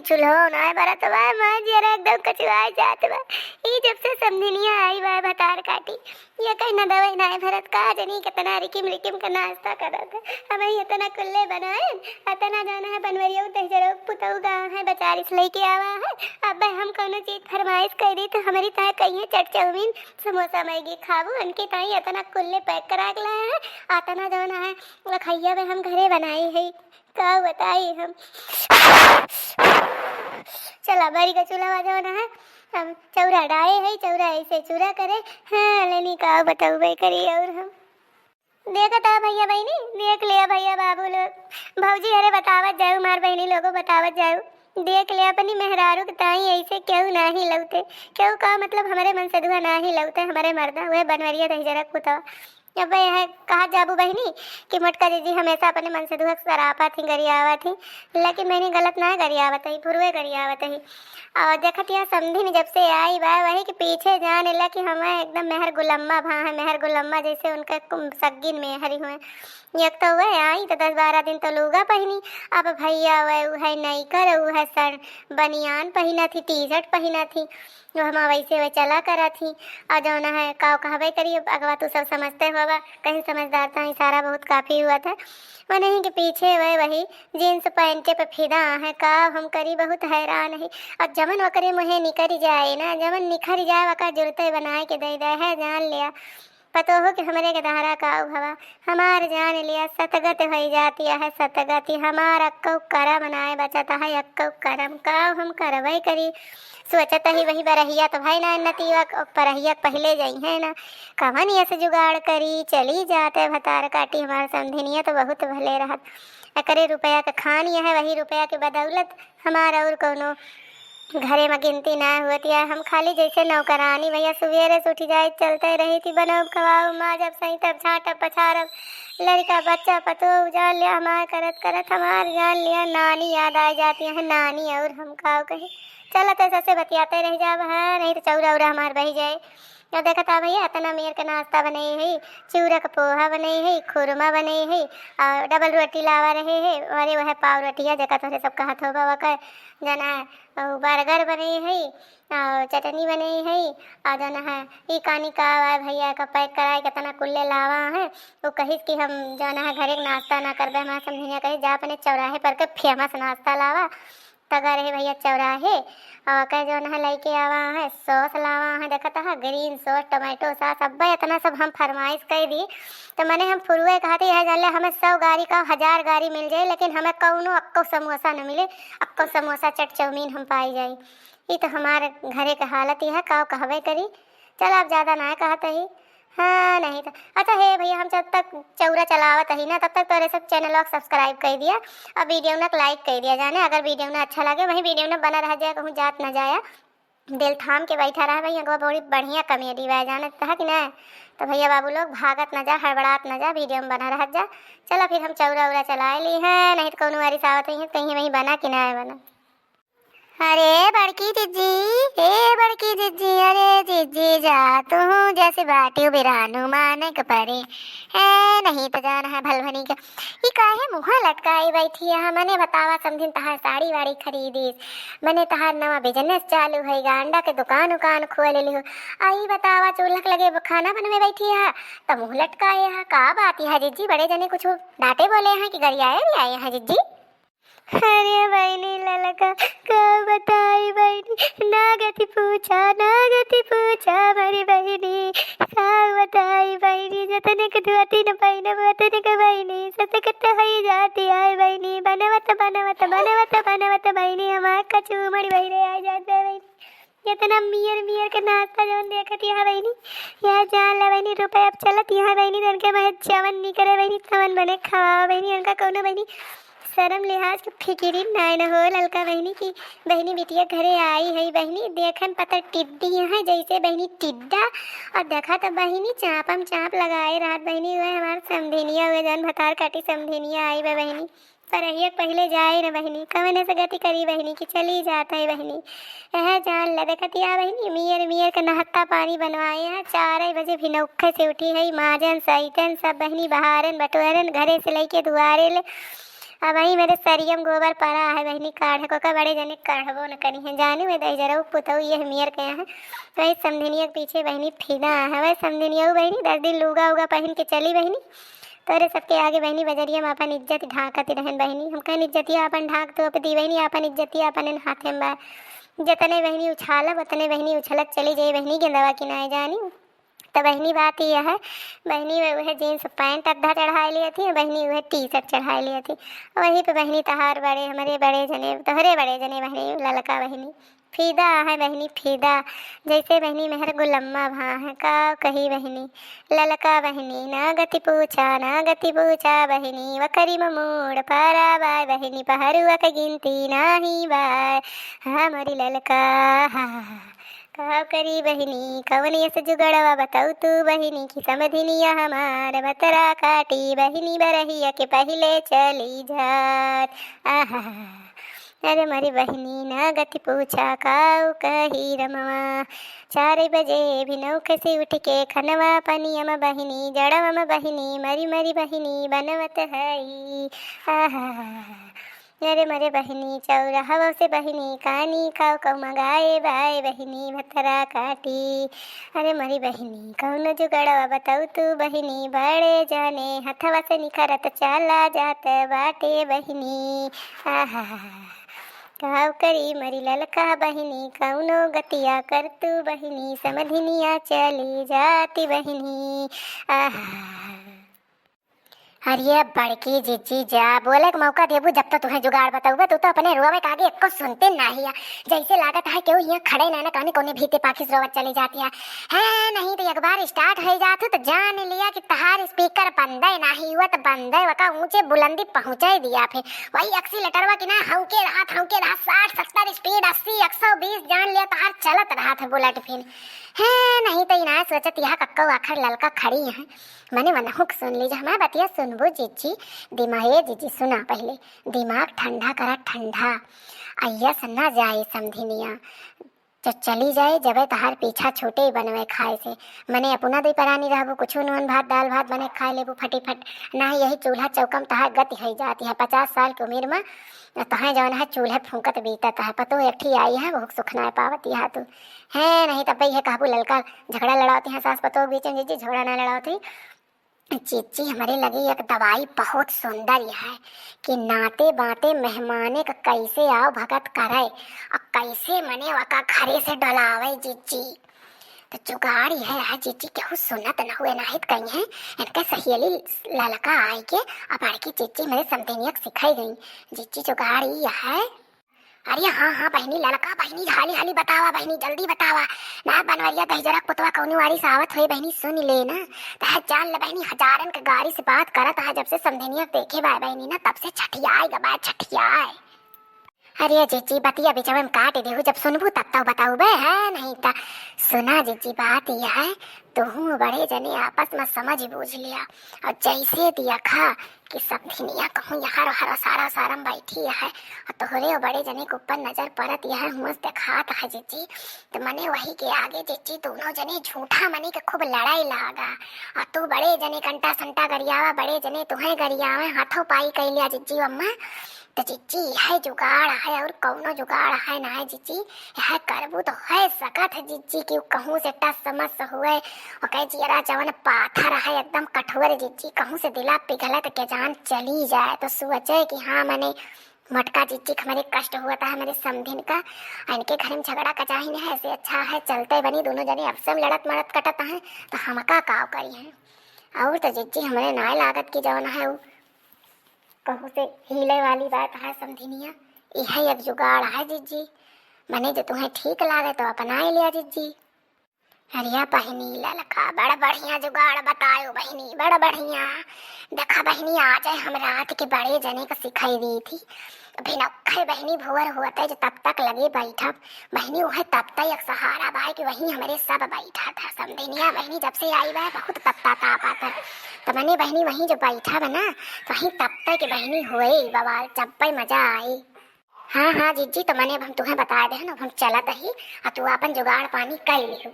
चूल्हो नाय बरत बा, मैं जरा एकदम कचुआए जात बा। ई जब से समझनिया आई बा भतार काटी, ये कहीं ना दवाई नाय भरत का जनी कितना रिकिम रिकिम का नाश्ता करत है। हमें इतना कुल्ले बनाए, इतना जाना है बनवरिया उतह जरा पुतऊ गा है बेचारी से लेके आवा है। अब हम कोनो चीज फरमाइश कर दी तो हमारी ताय कहिए चट चाउमीन समोसा मैगी खाबू, उनकी ताई इतना कुल्ले पैक करा के लाया है। इतना जाना है लखैया में हम घरे बनाई है, का बताई हम। चला बड़ी का चूल्हा जाना है, हम चौरा डाए है, चौरा ऐसे चूरा करे। हाँ लेनी का बताऊ भाई करी। और हम देखा था भैया बहनी, देख लिया भैया बाबू लोग भौजी अरे बतावत जाऊ, मार बहनी लोगों बतावत जाऊ। देख लिया अपनी मेहरारू के ताई ऐसे क्यों ना ही लौटे, क्यों का मतलब हमारे मन से धुआ ना ही लौटे हमारे मर्दा हुए बनवरिया दही जरा कुता। अब यह कहा जाबू बहनी कि मटका जीजी हमेशा अपने मन से दुख सरापा थी गरियावा थी, लेकिन मैंने गलत ना गरियावत ही, फुरवे गरियावत ही। और देखत यह समझी जब से आई बा वही कि पीछे जाने ला कि हमें एकदम मेहर गुलम्मा भा है, मेहर गुलम्मा जैसे उनके सग्गिन में हरी हुए। एक तो वह आई तो 10-12 दिन तो लूगा पहनी, अब भैया वह है नहीं कर वह सर बनियान पहना थी, टी शर्ट पहना थी, जो हम वैसे वह चला करा थी। और जो न है का कहबे करिए अगवा तू सब समझते होगा, कहीं समझदार था इशारा बहुत काफ़ी हुआ था। वो नहीं कि पीछे वह वही जीन्स पैंटे पे फिदा है, का हम करी बहुत हैरान है। और जमन वकरे मुहे निकरी जाए ना, जमन निखर जाए वका जुड़ते बनाए के दे दे है जान लिया पतो हो कि हमारे के दहरा का हवा हमार जान लिया सतगत हो जाती है, सतगति हमार अक्कौ करा बनाए बचता है, अक्कौ करम का हम करवाई करी। सोचत ही वही बरहिया तो भाई ना नतीवा परहिया पहले जाई है ना, कवन ऐसे जुगाड़ करी चली जाते भतार काटी। हमारे समधिनिया तो बहुत भले रहत, एकरे रुपया का खान यह है, वही रुपया के बदौलत हमारा और कोनो घरे में गिनती ना होती है। हम खाली जैसे नौकरानी भैया सवेरे से उठी जाए चलते रही थी, बनाओ खवाओ माँ जब सही तब झाँटब पछाड़ब, लड़का बच्चा पतो जान लिया हमार करत करत हमार जान लिया नानी याद आ जाती है, नानी। और हम का कहे चलो तो ऐसे बतियाते रह जाब, हाँ नहीं तो चौरा उरा हमार बही जाए। और देखा था भैया इतना मेर का नाश्ता बने है, चूरा का पोहा बने है, खुरमा बने है, और डबल रोटी लावा रहे है, अरे वह पाव रोटिया जगह तो सब कहा थो वह जना और बर्गर बने है और चटनी बने है। और जना है ई कानी का भैया का पैक कराए कितना कुल्ले लावा है। वो कहिस कि हम जना है घरे नाश्ता ना करबे, हमारा समझिया कही जा अपने चौराहे पर के फेमस नाश्ता लावा तगा रहे भैया चौराहे। और कह जो है लेके आवा है सॉस लावा है, देखता है ग्रीन सॉस टमाटो सॉस सब इतना सब हम फरमाइश कर दी। तो मैंने हम फुरुए कहते यह जान ले हमें 100 गाड़ी का 1000 गाड़ी मिल जाए, लेकिन हमें कौनो अक्को समोसा न मिले, अक्को समोसा चट चाउमीन हम पाई जाए। ये तो हमारे घरे का हालत ही है, का कहवे करी। चल आप ज़्यादा ना कहते ही, हाँ नहीं तो अच्छा है भैया हम जब तक चौरा चलावत ही ना तब तक तोरे सब चैनल को सब्सक्राइब कर दिया और वीडियो ना लाइक कर दिया जाने। अगर वीडियो ना अच्छा लगे वही वीडियो ना बना रह जाए, कहूँ जात ना जाया, दिल थाम के बैठा रहा भैया को बड़ी बढ़िया कॉमेडी बा जाने है कि ना। तो भैया बाबू लोग भागत ना जा, हड़बड़ात ना जा, वीडियो में बना रह जा। चलो फिर हम चौरा उरा चलाए ली है, नहीं तो कौन वारी सावत ही है कहीं वहीं बना कि ना बना। अरे बड़की जीजी, ए बड़की जीजी, अरे जीजी जा तू जैसे बाटी बिरानू माने के परे है, नहीं तो जाना है भलभनी के ये काहे मुँह लटकाई बैठी है। मैंने बतावा समझिन तहार साड़ी वाड़ी खरीदी, मैंने तहार नवा बिजनेस चालू है, गांडा के दुकान उकान खोल ली हो, आई बतावा चूल्हा लगे खाना बनवे बैठी है तो मुँह लटकाए है, का बात है जीजी। बड़े जने कुछ डांटे बोले हैं कि गरियाए भी आए हैं जीजी। अरे बहनी ललका का बताई बहनी, नागति पूछा हमारी बहनी का बताई बहनी, जतने के धुआती न पाइने वतने के बहनी सतकत ही जाती है बहनी, बनवत बहनी हमार कचूमड़ी बहरे आ जाते बहनी। इतना मियर के नाश्ता जवन देखत यहाँ बहनी, यह जान ला बहनी रुपये अब चलत यहाँ बहनी, तनके मैं चवन नहीं करे बहनी, चवन बने खावा बहनी, उनका कौनो बहनी शर्म लिहाज के फिकिरी नाय न हो ललका बहनी की बहनी बिटिया घरे आई है बहनी, देखन पता टिड्डी है जैसे बहनी टिड्डा। और देखा तो बहनी चापम चाप लगाए रात बहनी हुए हमारे समधिनिया हुए जन भतार काटी समधिनिया आई बे बहनी, पर पहले जाए न बहनी कवन ऐसे गति करी बहनी की चली जाता है बहनी। यह जान ल देखतिया बहनी मियर का नहत्ता पानी बनवाए हैं, 4 बजे भी नौखे से उठी है, माजन सैतन सब बहनी बहारन बटोरन घरे से लेके दुआरे ले अब वही मेरे सरियम गोबर पड़ा है बहनी काढ़ को का बड़े जने काढ़बो न करी है जाने में दही जरा पुतऊ ये मियर के है तो वही समधिनिया के पीछे बहनी फिदा है वही समधिनिया बहनी 10 दिन लूगा उगा पहन के चली बहनी तोरे सबके आगे बहनी बजरिया में अपन इज्जत ढाकती रहन बहनी हम कहन इज्जतिया अपन ढाक तो दी बहनी अपन इज्जतिया अपन हाथे में जतने बहनी उछालब उतने बहनी उछलत चली जाए बहनी गेंदवा की नाय जानी। तो बहनी बात यह है बहनी वह जीन्स पैंट अद्धा चढ़ाई लिया थी बहनी वह टी शर्ट चढ़ाई लिया थी वहीं पे बहनी तहार बड़े हमारे बड़े जने तोहरे बड़े जने बहनी ललका बहनी फीदा है बहनी फीदा जैसे बहनी मेहर गुलम्मा भा है का कही बहनी ललका बहनी ना गति पूछा बहनी वकरी मोड़ पारा बाय बहनी पहरुआ का गिनती नाही बाय हमारी ललका कहा करी बहनी कवनिया से जुगड़वा बताऊ तू बहनी की समधिनिया हमार बतरा काटी बहनी बरहिया के पहले चली जात आहा अरे मारी बहनी ना गति पूछा काऊ कही रमवा 4 बजे भी नौके से उठ के खनवा पनियम बहनी जड़वम बहनी मरी मरी बहनी बनवत है आहा अरे मरे बहनी चौराहा से बहनी कानी काऊ कऊ मंगाए बाय बहनी भतरा काटी अरे मरी बहनी कौन जुगड़वा बताऊ तू बहनी बड़े जाने हथवा से निखरत चला जात बाटे बहनी आहा काव करी मरी ललका बहनी कौनो गतिया कर तू बहनी समधिनिया चली जाती बहनी आहा अरे बड़की जीजी जा बोले का मौका देबू जब तो तुम्हें जुगाड़ बताऊबे तू तो अपने रुआ में आगे एको सुनते नहीं है जैसे लागत है क्यों यहाँ खड़े ना कहने कोने भीते पाखिस रोवत चली जाती है नहीं तो एक बार स्टार्ट हो जात तो जान लिया कि तहार स्पीकर बंदे नहीं हुआ तो बंदे वका ऊंचे बुलंदी पहुंचा ही दिया फिर वही एक्सीलेटरवा की ना हौके रहा 60 70 स्पीड 80 120 जान लिया तहार चलत रहा था बुलेट फिर है नहीं तो ना सोचत यहाँ कक्को आखर ललका खड़ी है मैंने मनहुक सुन लीजिए मैं बतिया सुनबो जीजी दिमाग जीजी सुना पहले दिमाग ठंडा करा ठंडा अय्या सन्ना जाए समधिनिया जो चली जाए जब तहार पीछा छोटे ही बनवे खाए से मने अपना दी परानी रहबो कुछ नून भात दाल भात बने खाए लेबू फटीफट ना यही चूल्हा चौकम तहार गति हो जाती है 50 साल की उम्र में तहाँ जौन है चूल्हा फूंकत बीतत है पतो एकठी आई है बहुत सुखना है पावती है तू है नहीं तब है कहबू ललका झगड़ा लड़ाती है सास पतो बीच में जीजी झगड़ा ना लड़ाती चीची हमारे लगी एक दवाई बहुत सुंदर है कि नाते बाते मेहमाने का कैसे आओ भगत करे और कैसे मने वका घरे से डलावे जीजी तो जुगाड़ है जीजी केहू सुनत न हुए नाहित कहीं है इनका सहेली ललका आई के अब बड़की चीची मेरे समधिनिया सिखाई गई जीजी जुगाड़ है अरे हाँ बहनी ललका बहनी हाली हाली बतावा बहनी जल्दी बतावा ना बनवरिया दहजरा पुतवा कौनी वारी सावत हुई बहनी सुन ले ना तह जान ल बहनी हजारन के गाड़ी से बात करत है जब से समधिनिया देखे बाय बहनी ना तब से छठियाए गबाय छठियाए अरे जीजी बतिया बीच में काट देहू जब सुनबू तब तो बताऊ बे है नहीं ता सुना जीजी बात यह है तुहू बड़े जने आपस में समझ बूझ लिया और जैसे दिया खा कि समधिनिया कहूँ यहाँ हरा सारा सारम बैठी है और तोहरे बड़े जने के ऊपर नजर पड़त यह हुआ दिखात है जीजी तो मने वही के आगे जीजी दोनों जने झूठा मने के खूब लड़ाई लागा और तू बड़े जने कंटा संटा गरियावा बड़े जने तुम्हें गरियावे हाथों पाई कह लिया जीजी अम्मा तो जीजी यह जुगाड़ है और कौनो जुगाड़ है ना है जीजी यह करबू तो है सकत है जीजी कि कहूँ से टस समझ हुए और कह जियरा जवन पाथर है एकदम कठोर जीजी कहूँ से दिला पिघलत के जान चली जाए तो सोचे कि हाँ मैंने मटका जीजी हमारे कष्ट हुआ था हमारे समधिन का इनके घर में झगड़ा कचाही नहीं है ऐसे अच्छा है चलते बनी दोनों जने अफसम लड़त मड़त कटत है तो हम का काव करी है और तो जीजी हमारे नाय लागत की जवन है वो कहूँ से हिले वाली बात है समधिनिया यह एक जुगाड़ है जीजी मने जो तुम्हें ठीक लागे तो अपना ही लिया जीजी अरिया बहनी ललका बड़ा बढ़िया जुगाड़ बतायो बहनी बड़ा बढ़िया देखा बहनी आ जाए हम रात के बड़े जने को सिखाई दी थी भिनखे बहनी भुवर हुआ जो तब तक लगे बैठा बहनी वह तब तक एक सहारा भाई कि वही हमारे सब बैठा था समधिनिया बहनी जब से आई वह बहुत तपता था पाता तो मैंने बहनी वहीं जो बैठा बना तो वहीं तब तक बहनी हुए बवाल जब पे मजा आई हाँ जीजी तो मैंने अब हम तुम्हें बता दे ना हम चलत ही और तू अपन जुगाड़ पानी कर लियो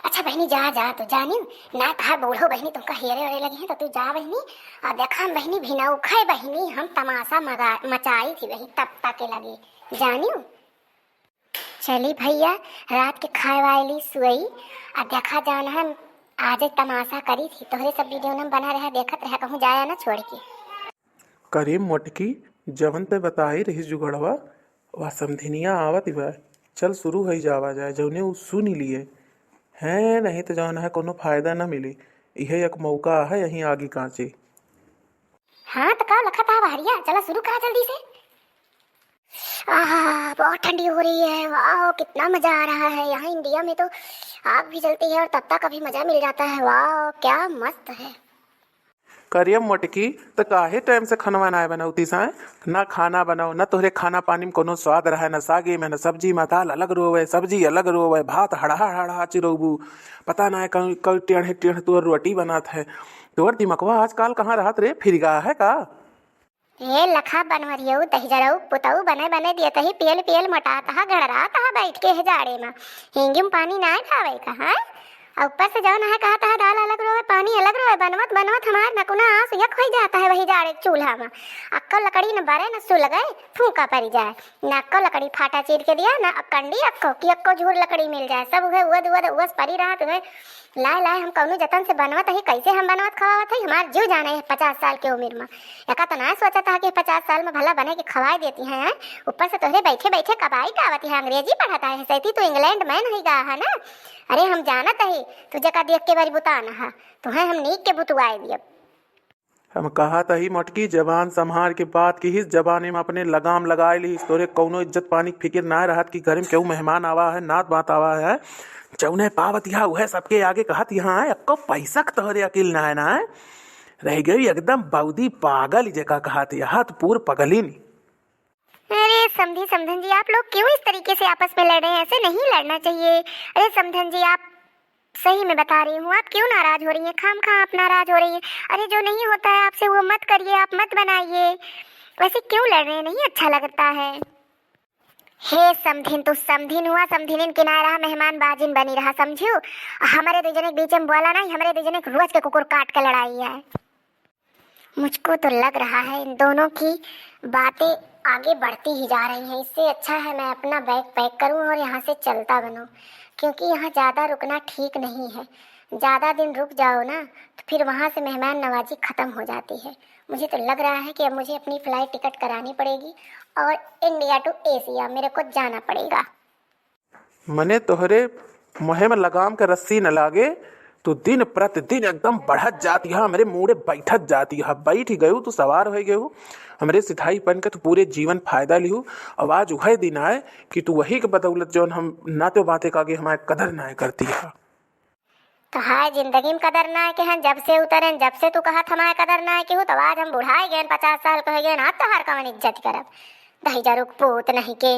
अच्छा बहनी जा जा तू जानी ना कहा बूढ़ो बहनी तुमका हेरे वेरे लगी है तो तू जा बहनी। और देखा हम बहनी भिनाऊ खाए बहनी हम तमाशा मचाई थी वही तब तक लगी जानी। चली भैया रात के खाए वाली सुई और देखा जाना है आज तमाशा करी थी तोहरे सब वीडियो में बना रहा देखत रहा कहूँ जाया ना छोड़ के। करे मोटकी जवन ते बताई रही जुगड़वा वह समधिनिया आवत बा। चल शुरू हो जावा जाए जौने उ सुन लिए हैं नहीं तो जौन है कोनो फायदा ना मिली। यह एक मौका है यहीं आगे कांचे। हाँ तो का लखा था भारिया चला शुरू करा जल्दी से। बहुत ठंडी हो रही है वाह कितना मजा आ रहा है। यहाँ इंडिया में तो आग भी जलती है और तब तक अभी मजा मिल जाता है वाह क्या मस्त है। करिए मोटकी तो काहे टाइम से खाना बनाए बनौती साए ना खाना बनाओ ना तोहरे खाना पानी में कोनो स्वाद रहा न सागे में न सब्जी में दाल अलग रोवे सब्जी अलग रोवे भात हड़ा हड़ा चिरोबू पता ना है कल टेढ़े टेढ़े तोर रोटी बनात है। तोर दिमकवा आजकल कहाँ रहत रे फिर गा है का। ये लखा बनवरियऊ दही जराऊ पुतऊ बने बने दिए तही पियल पियल मटाता गड़राता बैठ के है जाड़े में हिंगी में पानी ना खावे कहाँ और ऊपर से जाओ ना कहा था दाल अलग रोवे पानी अलग रोवे बनवत बनवत हमार नकुना आंस यक हो जाता है वही जाड़े चूल्हा में। अक्को लकड़ी न बारे न सुल गए फूका पड़ जाए न अक्को लकड़ी फाटा चीर के दिया न कंडी अक्को की अक्को झूर लकड़ी मिल जाए सब उहे उद उद उस परी रहा तुम्हें लाए लाए हम कौनो जतन से बनवत है कैसे हम बनवत खवावत है हमार जीव जाने है 50 साल के उम्र में। एका तो ना सोचा था कि 50 साल में भला बने के खवाए देती हैं ऊपर से तोहरे बैठे बैठे कबाई गावत है अंग्रेजी पढ़ाता है सैती तो इंग्लैंड में नहीं गा है ना। अरे हम जानत है तुझे का देख के बारी बुताना है तुम्हें हम नीक के बुतवाए दिए। हम कहा तही मोटकी जबान संभार के बात की ही जबाने में अपने लगाम लगाए ली तोरे कौनो इज्जत पानी फिक्र ना रहत कि घर में क्यों मेहमान आवा है नात बात आवा है चौने पावत यहाँ वह सबके आगे कहत यहाँ है अक्को पैसा तोहरे अकिल ना है ना है रह गई एकदम बौदी पागल जगह कहत यहाँ तो पूर पगली नहीं। अरे समधी समधन जी आप लोग क्यों इस तरीके से आपस में लड़ रहे हैं ऐसे नहीं लड़ना चाहिए। अरे समधन जी आप सही में बता रही हूँ आप क्यों नाराज हो रही हैं खाम खा आप नाराज हो रही हैं। अरे जो नहीं होता है आपसे वो मत करिए आप मत बनाइए वैसे क्यों लड़ रहे हैं नहीं अच्छा लगता है। हे समधिन तू समधिन हुआ समधिन किनारा मेहमान बाजिन बनी रहा समझियो हमारे दो जने बीच में बोला नहीं हमारे दो जने रोज के कुकुर काट कर लड़ाई है। मुझको तो लग रहा है इन दोनों की बातें आगे बढ़ती ही जा रही हैं। इससे अच्छा है मैं अपना बैग पैक करूं और यहाँ से चलता बनूं क्योंकि यहाँ ज़्यादा रुकना ठीक नहीं है। ज़्यादा दिन रुक जाओ ना तो फिर वहाँ से मेहमान नवाजी ख़त्म हो जाती है। मुझे तो लग रहा है कि अब मुझे अपनी फ़्लाइट टिकट करानी पड़ेगी और इंडिया टू एशिया मेरे को जाना पड़ेगा। मने तोहरे मुहे में लगाम के रस्सी न लागे तो दिन प्रतिदिन एकदम बढ़त जाती है मेरे मुड़े बैठत जाती है बैठ गयू तो सवार हो गयू हमरे सिधाई पन के तो पूरे जीवन फायदा लिहू। अब आज वह दिन आए कि तू वही के बदौलत जौन हम ना तो बातें कागे हमारे कदर ना करती है। तो हाय जिंदगी में कदर ना है कि हम जब से उतरे जब से तू कहा हमारे कदर ना है कि हूँ तो आज हम बुढ़ाए गए 50 साल कह गए ना तो हर कवन इज्जत करब दही जरुक पूत नहीं के।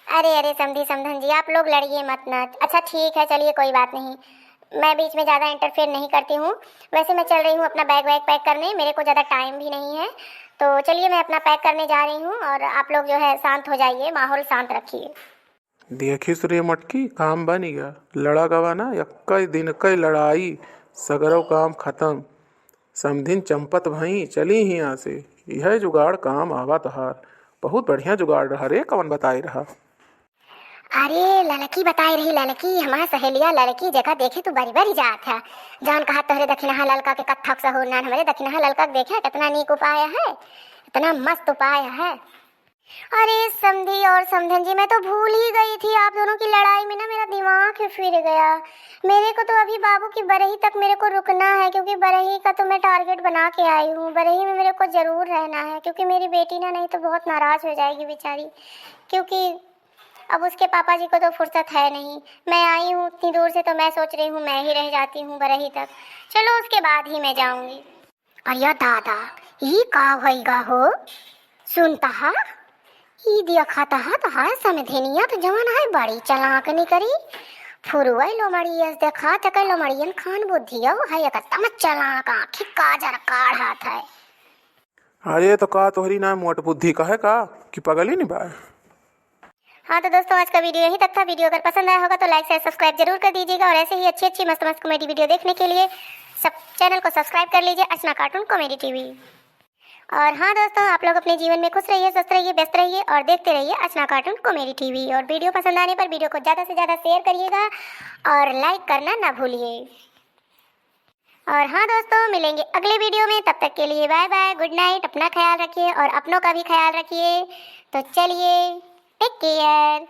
अरे अरे समधी समधन जी आप लोग लड़िए मत ना। अच्छा ठीक है चलिए कोई बात नहीं मैं बीच में ज़्यादा इंटरफेयर नहीं करती हूँ। वैसे मैं चल रही हूँ अपना बैग वैग पैक करने मेरे को ज़्यादा टाइम भी नहीं है तो चलिए मैं अपना पैक करने जा रही हूँ और आप लोग जो है शांत हो जाइए माहौल शांत रखिए। देखी सूर्य मटकी काम बन गया लड़ा गवाना कई दिन कई लड़ाई सगरो काम खत्म समधिन चंपत भई चली ही यहाँ से यह जुगाड़ काम आवा तहार बहुत बढ़िया जुगाड़ रहा रे कवन बताई रहा। अरे लड़की बताई रही लड़की हमारा सहेलिया लड़की जगह देखे तो बड़ी बड़ी जात है जान कहा तोहरे दक्षिणा ललका के कत्थक से होना हमारे दक्षिणा ललका देखे कितना नीक उपाय है इतना मस्त उपाय है। अरे समधी और समधन जी मैं तो भूल ही गई थी आप दोनों की लड़ाई में ना मेरा दिमाग ही फिर गया। मेरे को तो अभी बाबू की बरही तक मेरे को रुकना है क्योंकि बरही का तो मैं टारगेट बना के आई हूँ। बरही में मेरे को ज़रूर रहना है क्योंकि मेरी बेटी ना नहीं तो बहुत नाराज़ हो जाएगी बेचारी क्योंकि अब उसके पापा जी को तो फुर्सत है नहीं। मैं आई हूँ इतनी दूर से तो मैं सोच रही हूँ मैं ही रह जाती हूँ बरही तक चलो उसके बाद ही मैं जाऊँगी। अरे दादा ये का होइगा हो सुनता है ई देखता है तो हाय समधनिया तो जवान है बड़ी चलाक नहीं करी फुरुआ लोमड़ियस देखा चकर लोमड़ियन खान बुद्धियो है एकदम चलाक आँखी काजर काढ़त है। अरे तो का तोहरी ना मोट बुद्धि का है का कि पगली नहीं बा। हाँ तो दोस्तों आज का वीडियो यही तक था। वीडियो अगर पसंद आया होगा तो लाइक शेयर सब्सक्राइब जरूर कर दीजिएगा और ऐसे ही अच्छी अच्छी मस्त मस्त कॉमेडी वीडियो देखने के लिए सब चैनल को सब्सक्राइब कर लीजिए अर्चना कार्टून कॉमेडी टीवी। और हाँ दोस्तों आप लोग अपने जीवन में खुश रहिए, स्वस्थ रहिए, व्यस्त रहिए और देखते रहिए अर्चना कार्टून कॉमेडी टीवी। और वीडियो पसंद आने पर वीडियो को ज़्यादा से ज़्यादा शेयर करिएगा और लाइक करना ना भूलिए। और हाँ दोस्तों मिलेंगे अगले वीडियो में, तब तक के लिए बाय बाय, गुड नाइट। अपना ख्याल रखिए और अपनों का भी ख्याल रखिए। तो चलिए टेक केयर।